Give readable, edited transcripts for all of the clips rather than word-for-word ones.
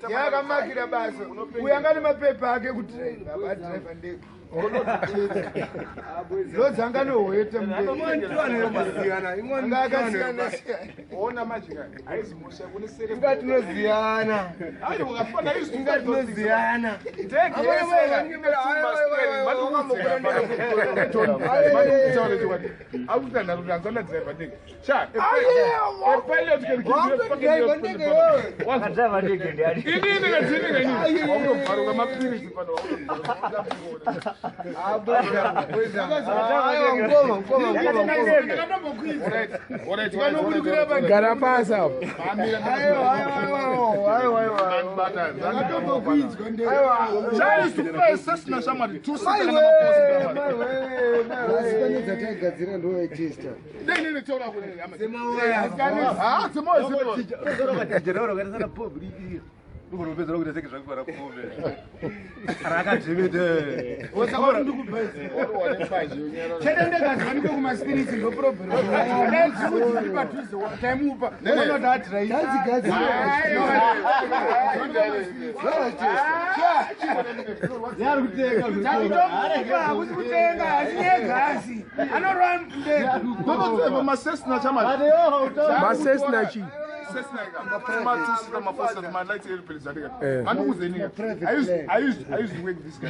Yakamakira basa uyangani mapepa ake kutrain abadriver ndege Lodza nohwete ona majika aizimusha kune sere ingatinoziana Garapasa. I used to wake this guy.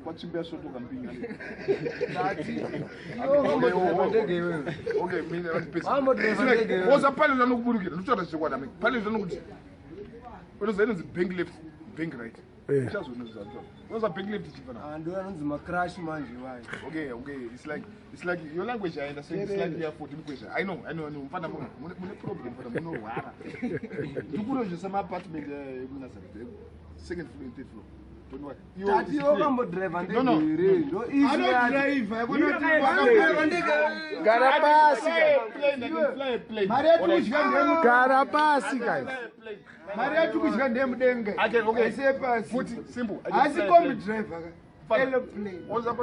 What's your best to camping? Okay, was a pilot on Burger. Look at what I mean. Pilot on what is the pink lift, pink right? Was a pink lift. And my crash man. Okay, it's like your language. I understand. It's like your 14 questions. I know. Problem for the no. You could just some apartment second floor, third floor. You drive. I don't drive. I want to Garapasi, guys. Maria took his damn dengue. I say, put it simple. I see come driver. Airplane. What's up?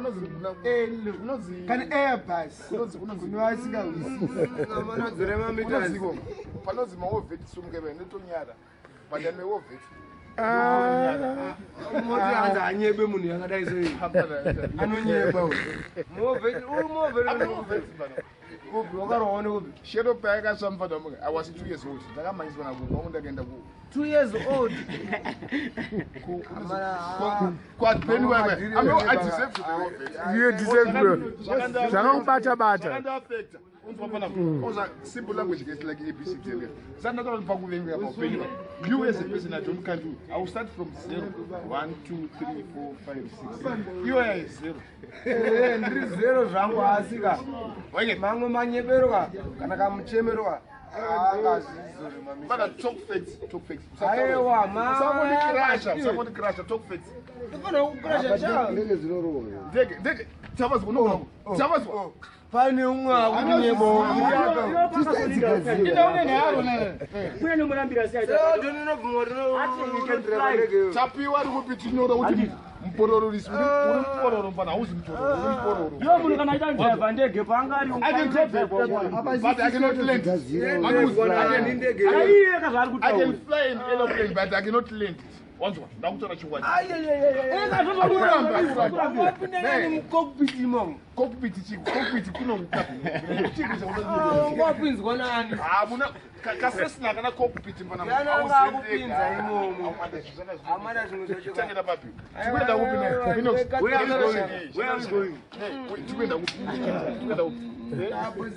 Can air pass? I was 2 years old. 2 years old. Simple language is like ABC. You as a person, I don't can do. I will start from 0, 1, 2, 3, 4, 5, 6. You are 0. 0 rango asika. Mango manyeberoka. Kana kamchemeroka. But talk facts. Somebody crash. Talk facts. Fine,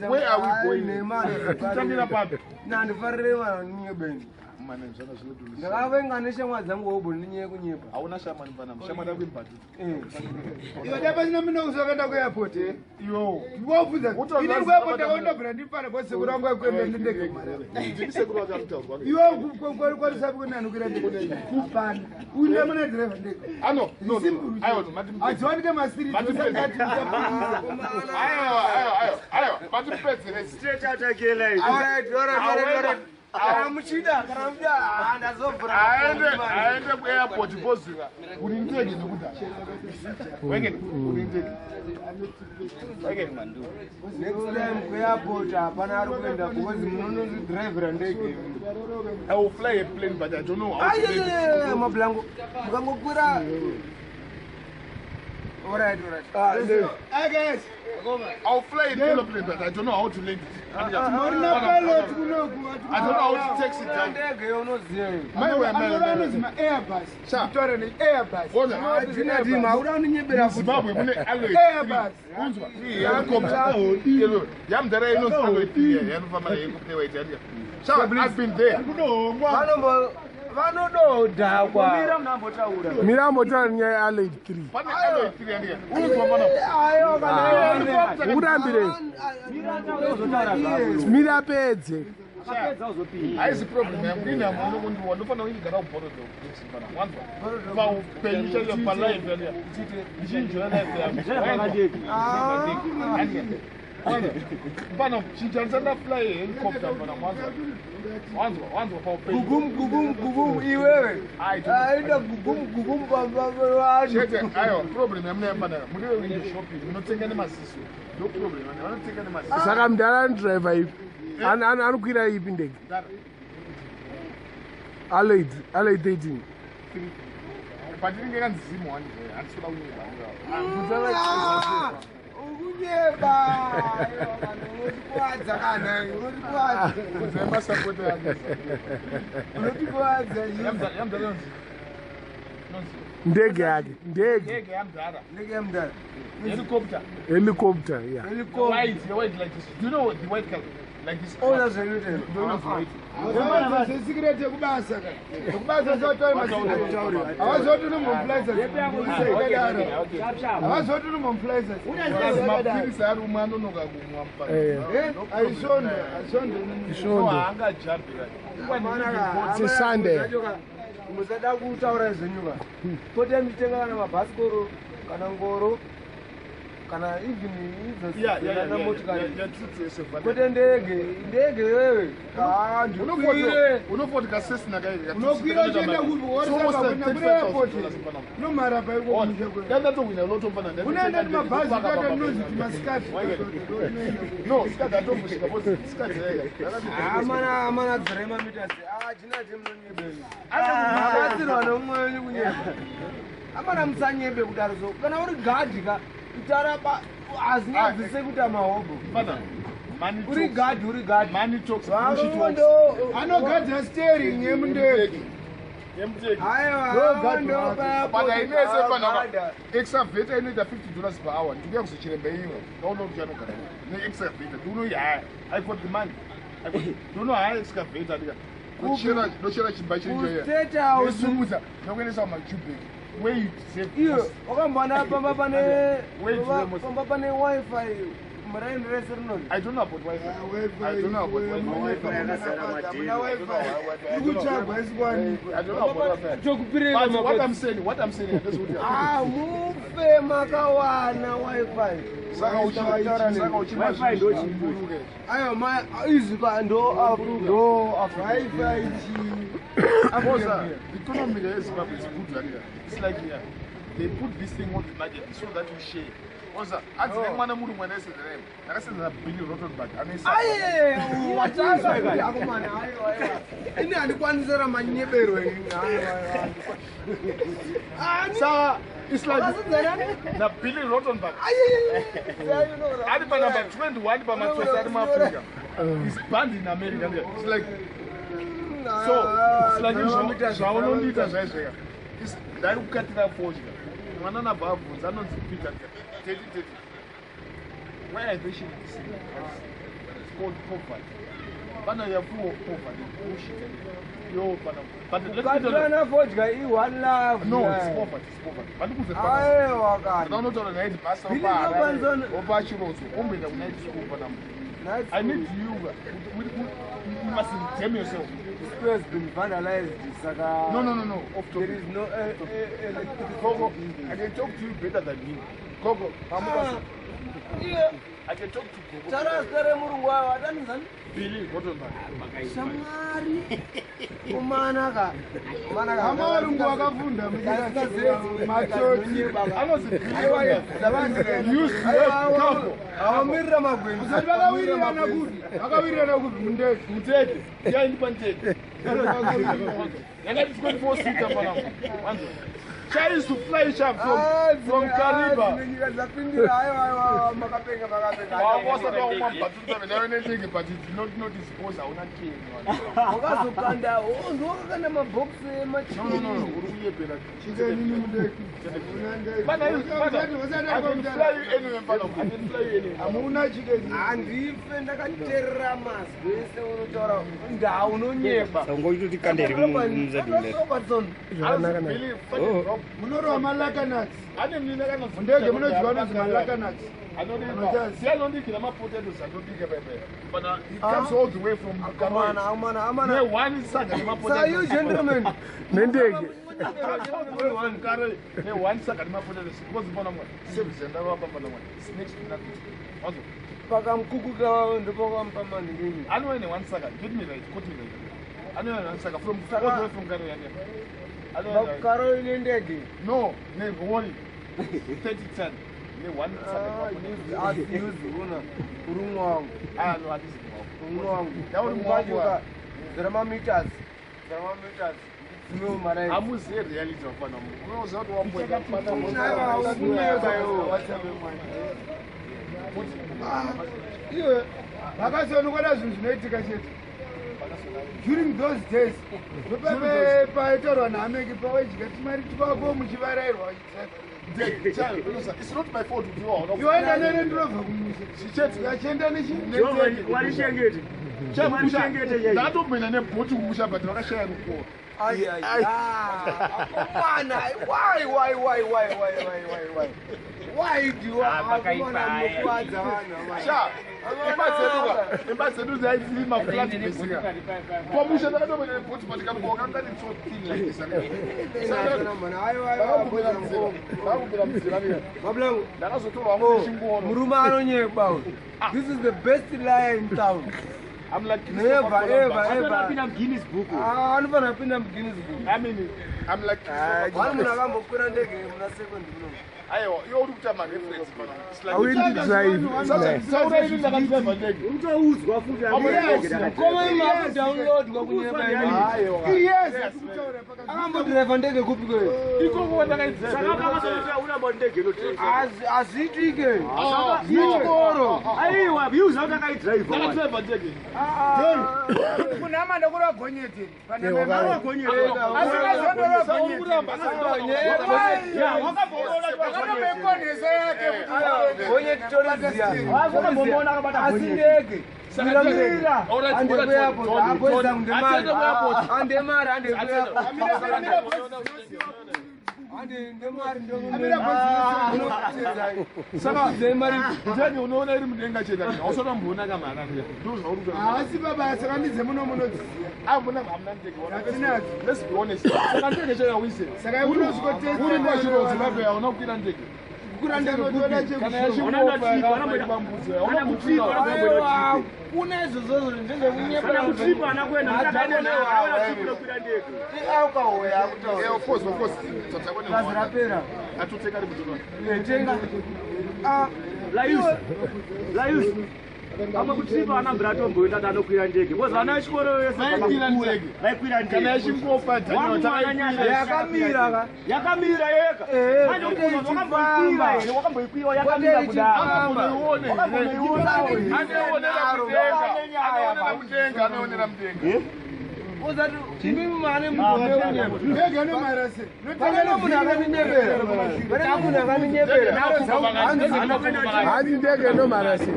Where are we going? mane zvana zvinodhurisa ndakavenganisha mwadzangu wobo ndinye kunyepa hauna shamani pana shamani yako imbatu iwe dapa zina mina kuzvakaenda kuairport iyo wobvunza ini kuairport ndakandobvira ndipana bose kurangwa kwenda ndindege ndisekuru vakamutaurwa iwe kwarisapi kunanukira ndege kupana une muna driver ndege ano no ayo adziwanike masiri ayo matipedzere straight out akela hivi muchida kana muda ndazobvura aende kuairport bozira kuri ndege nekudhara wenge kuri ndege wenge mandu next time kuairport hapana ari kuenda because munonozidrivera ndege I will fly a plane but I don't know how to aye mablango mukangokwira alright guys I'll fly a plane but I don't know how to land it. morina pilot kunoku I don't know how to taxi down. ndege unoziya anoranonzi maairbus kutaura neairbus tinati mauda unonyebera Zimbabwe kune alloy airbus unzwa helicopter yamdara inonzi alloy 3 yanofamba yekupewa italia so I've been there vanododhakwa mirambotaura nyaya yealloy 3 pane alloy 3 yandiya unzwa mana urambirei mirapedze haisi problem yangu ini yamunondiwa ndofanira kundigara kubhorodo wanzwa paupenyu chaiyo palife yandiya ndichinjoya life yangu pana chitarisa ndafly helicopter pana wanzwa paupenyu gugum iwewe aita gugum chete ayo problem yamunayambana mudiwe window shopping munotenga nemaziso no problem vanotenga nemaziso saka mudhara anodriva ipi anokwira ipi ndege alloy 13 pandinenge kanzizimu handisikuda kunyeba ukunyeba unotikuwadza kana unotikuwadza masapoti yake unotikuwadza yamdara ndege yake ndege yamdara ndege yamdara helicopter yeah white like this. Do you know the white color like this? Oh, that's really good. secret yekubasa yekubasa zotoa masiri awazoti unomomplaisa awazoti unomomplaisa mapirisa ari umwe anonoka kumwa aishonde haangajabhira sisande musada kutaura zvenyuka pote mitenga kana mabhasikoro kana ngoro kana even motikari kote ndege wewe unofoti kasesina unokwira uchienda kuairport nomara paikodatowina lotofana unoenda nemabhazi nozi timasikati amana dzirema mitasi jinati munonyebeni abatsirwa nomwenyu kunyeba amana musanyebe kudariso kana uri gadhika kutaraba hazingabvise kuti amahobo uri gadhi anogadzira steering yemundege exaveta inoita $50 per hour ndikuya kuzochiremba imwe kaona kuti anogara neexaveta ndiunoihaya I got the money ndounohaya excaveta dika nochera chimba chenjeyaesumuza nokuendesa kumajubek iyo wakambana pamba pane wifi maraini rese rinori I don't know about wifi. I don't know about wifi. What I'm saying is mufe makawana wifi ayo izipa ndo economy there is Zimbabwe is good like that. It's like here. They put this thing on the budget so that you share. Oza, adzine mwana muri mwana esedherema. Ndakasendera Billy Rottenberg. Ini handikwanisira manyebero Saka, it's like na Billy Rottenberg. Ari pa number 21 pa matsosa ari muAfrica. He's banned in America. It's like so it's like zvaunondiita zvaizveka ndari kukatira fodya mwana nabva abvunza anonzi Peter 30 why are they shooting this? It's called poverty. Bana ya fuo poverty. Yo, bana. But let's Katrana fodga I one love. No, it's poverty. It's poverty. But look at the Aye, wakani. don't know the night pass over. I need you. You must tell me yourself. This place has been vandalized. Saka. No. There is no Gogo, I can talk to you better than me. Gogo, yeah. I can talk to Gogo. Chara stare murungwa wadanizan. Billy, what on that? Samari. Kumanaka. Manaka. Amari ngwakafunda machoti. Use Gogo. Awamirira magwenzi. Akawirirana kuti Muteke. Yeah, independent. I got 24 seats up on Chai is to fly sharp from Kariba. I was about one, but everything, but it's not disposed. I will not kill But I can fly you anywhere, but I can fly you anywhere. And even I can tell Ramas, down on you. I'm going to the country. I believe. Munoro malaka nuts. I didn't mean that. Ndege munozviona kuti malaka nuts. I don't think I'm potatoes. I don't think but it comes all the way from Amana. One sack and So you gentlemen. Nendege. One sack and my potatoes. What's the bottom one? Service and it's next to nothing. Also, Pakam kukuka and the Bogam Paman. I know any one sack. Give me right. Put me right. I know one sack from all the way from Gary. Carol Indegi. No, never worry. 30-10. One sack. Use Urumong. I know what is Urumong. That was more. Thermometers. No, man. I must say reality of one. I was not one point. During those days, it's not my fault to do. You are an driver. She said, that don't mean a put to Musha, but not a share. Why do you have if I do that, it's my flat. Promotion, I don't know what to go on. It's so thin like this. This is the best liar in town. I'm like, never, ever. I've been Guinness Book. I'm going to Guinness Book. I mean, I'm like, you looked at my reference. I will drive. Yes. I'm going to drive and take a good go. You go what I as it again. I have used how I drive. Let's be honest. I'm going to go to the because I know Shkoro is like we are Can I shoot for fight? Uzati tini mane mbone unyeba. Ndege no marase. Pakano munhu akaminyepera. Pane munhu akaminyepera. Handi ndege nomarasi.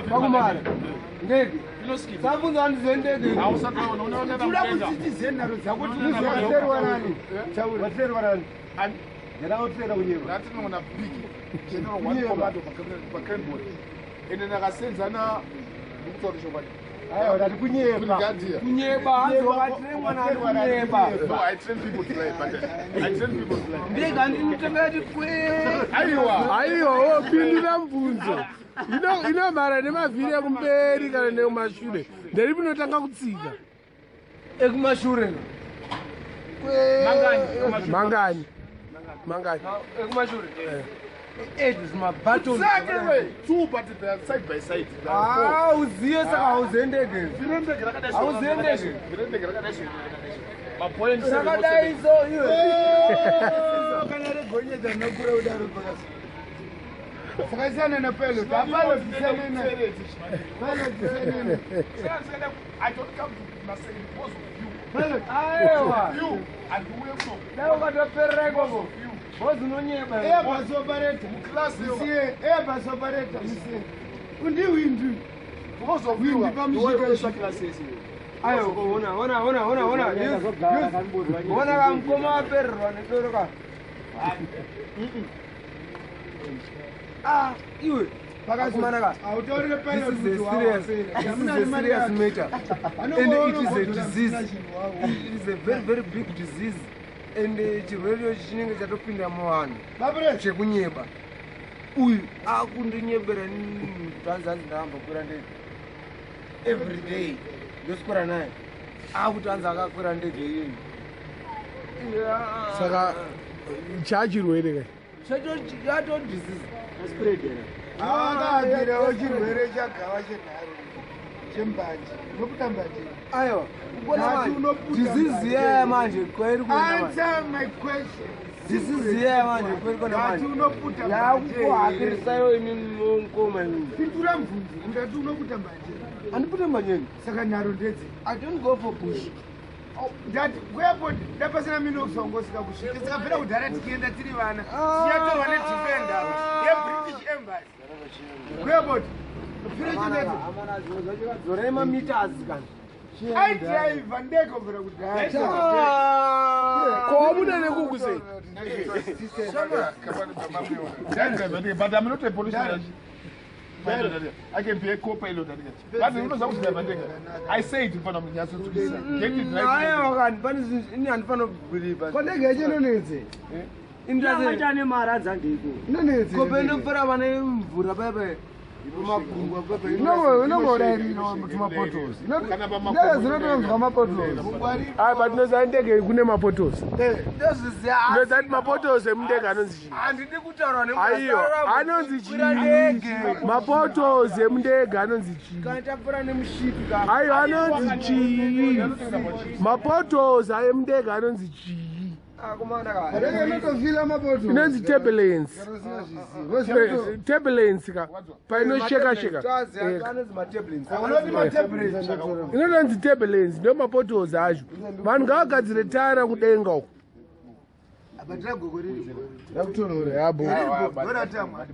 Pakumara. Ndege. Sabunza handize ndege. Tula kutsitizeni naro dzako tunoserwa nani? Waserwa nani? Ndera otsera kunyeba. Ngati nona big. General one commando pakendboard. Ene nakasenzana ukutorisho kwati. Ayo ndati kunyeba. Kunyeba. Zokatremwa nani kunyeba. No, I train people to lie, but I train people to lie. Ndege handinotengati kwe. Aiwa, pindura mvunzo. Inomhara nemavhiri ekumberi kana nekumashure. Nderi pinotanga kutsika. Ekumashure. Mangani. Ekumashure. It is my battle. Exactly way. Two, but they are side by side. Uziye saka hauzendege. Hauzendege. Mapoint Rakadai so iwe. Kana regonyedza nokura udaro pakasi. Fakasiyana nepelo. Tapalo tisenene. Pelo tisenene. I don't come to Marseille because of you. Pelo. Aiwa. You and who you from. Leo ukatoperera ikoko. Bozi unonyeba. Bus operator. Class Monsieur, bus operator, monsieur. Undi windu. because of you. Windu pamushika. Ayo, ona. Ona kamkoma wapererwa netoroka. Iwe. Pakakumanaka. Autori nepelo. This is a serious matter. And it is a disease. It is a very, very big disease. And chirwere chinenge chatopinda muvanhu chekunyeba. Uyu akundinyebera tanzanzi ndahamba kwira ndege every day ndoswera naye akutanza akakwira ndege iyeyi. Saka chachirwere kai. Chato disease. Akagirawo chirwere chagava chenharo chembanje nokutambanje. Aiwa, disease yaya manje kweri Answer my question. disease yaya manje kweri kona manje yakuhakirisayo imi mukoma imi. Pindura mvunzi ungati unokutambanje. Andipute manyeni. Saka nharo ndedzi. I don't go for bush. Ndati kuairport ndapasina minosongosika kusvika tikabvira kudhara tikienda tiri vana tiyatorwa nedefenda yebritish embassy kuairport Zorei mameters kana. aidriva ndege kubvira kudhara Komuna nekukuse. But I'm not a politician. I can be a co-pilot. But you know something. I say it in front of me. Get it right. Aiwa kani pane zvinhu ini handifana kubhiliva. Kondege yacho inonetse. Ndiyamachane maradza ndiko. Inonetse. Kope ndopfera vane mvura pepe. Pamagungwa pepe. Inongodairira kuti mapotosi. Ndege dzinotonzwa mapotosi. Patinoziva ndege kune mapotosi. Ndozviziva. Ndozati mapotosi emundege anonzi chii? Handidi kutaura Aiyo, anonzi chii? Mapotosi emundege anonzi chii? Kana tapfura nemushipi kana. Aiyo, anonzi chii? Mapotosi emundege anonzi chii? Akomana kana. Ndege inotofila mapotosi. Inonzi turbulence. Turbulence ka. Painosheka sheka. Anonzi maturbulence. Unoti matemperature. Inonzi turbulence ndo mapotosi acho. Vanhu ngavagadzire tara kudenga uko. Apa ndiragogo riri. Ndakutonhora yabo. Ndora tamwa.